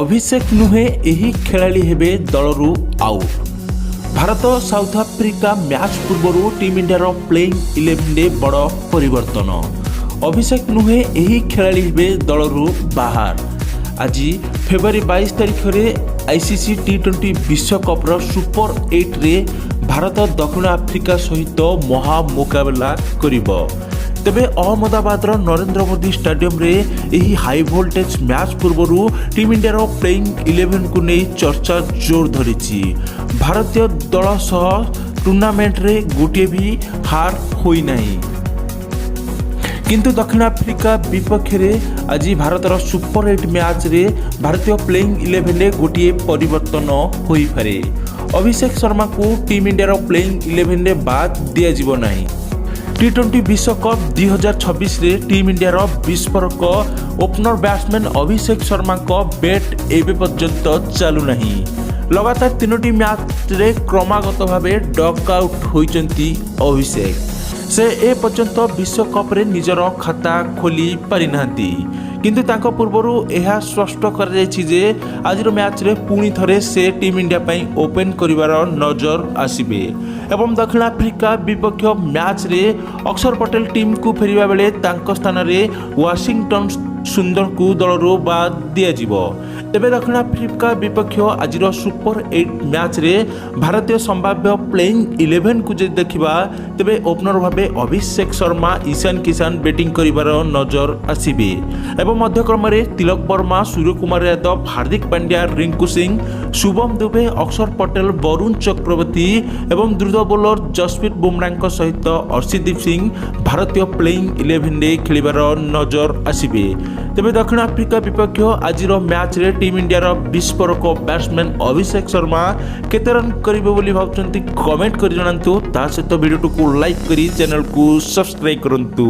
अभिषेक नुहे यही खेलाड़ी हेबे दलरू out. Bharat South Africa पूर्व टीम इंडिया प्लेइंग 11 रे बड़ परिवर्तन। अभिषेक नुहे यही खेलाड़ी हेबे दलरू बाहर। आज फेब्रुआरी 22 तारिख में आईसीसी टी20 विश्वकप सुपर 8 रे भारत दक्षिण आफ्रिका सहित महा मुकाबला करिबो। तेबे अहमदाबाद नरेंद्र मोदी स्टेडियम रे यही हाई वोल्टेज मैच पूर्व टीम इंडिया प्लेइंग 11 को नहीं चर्चा जोर धरी। भारतीय दल सह टूर्नामेंट रे गोटे भी हार होई नहीं, किंतु दक्षिण आफ्रिका विपक्ष में आज भारतर सुपर 8 मैच रे भारतीय प्लेइंग 11 रे गोटे परिवर्तन होई पारे। अभिषेक शर्मा को टीम इंडिया प्लेइंग 11 रे बाद दिया जीवो नहीं। टी20 विश्वकप 2026 रे team India विस्फोरक opener batsman Abhishek Sharma को बैट एबे पर्यंत चालू नहीं। लगातार 3टी मैच रे क्रमागत भावे डक आउट होइचंती अभिषेक। से ए पर्यंत विश्वकप रे निजर खाता खोली पारि नांती, किंतु तांको पूर्वरु यह स्पष्ट कर जायछि जे आजिर मैच रे पुणी थरे से टीम इंडिया पई ओपन करिवार नजर आसीबे एवं दक्षिण आफ्रिका विपक्ष मैच रे अक्षर पटेल टीम को फेरिबा बेले तांको स्थान रे वाशिंगटन सुंदर को दलरू बाद दिया जीवो। तेबे दक्षिण आफ्रिका विपक्ष आजिर सुपर 8 मैच रे भारतीय संभाव्य प्लेइंग 11 को जदि देखिबा तेबे ओपनर भावे अभिषेक शर्मा ईशान किशन बैटिंग करिवार नजर आसीबे एवं मध्यक्रम रे तिलक वर्मा, सूर्य कुमार यादव, हार्दिक पांड्या, रिंकू सिंह, शुभम दुबे, अक्षर पटेल, वरुण चक्रवर्ती एवं द्रुत बोलर जसप्रीत बुमराह सहित अर्शदीप सिंह भारतीय प्लेइंग 11 रे खेलिबार नजर आसीबे। तेबे दक्षिण आफ्रिका विपक्ष आजिर मैच रे team India विस्फोरक batsman Abhishek Sharma केते रन करिबे बोली भाबुचंती कमेंट करि जणांतु। ता सहित वीडियो को लाइक करी चैनल को सब्सक्राइब करंतु।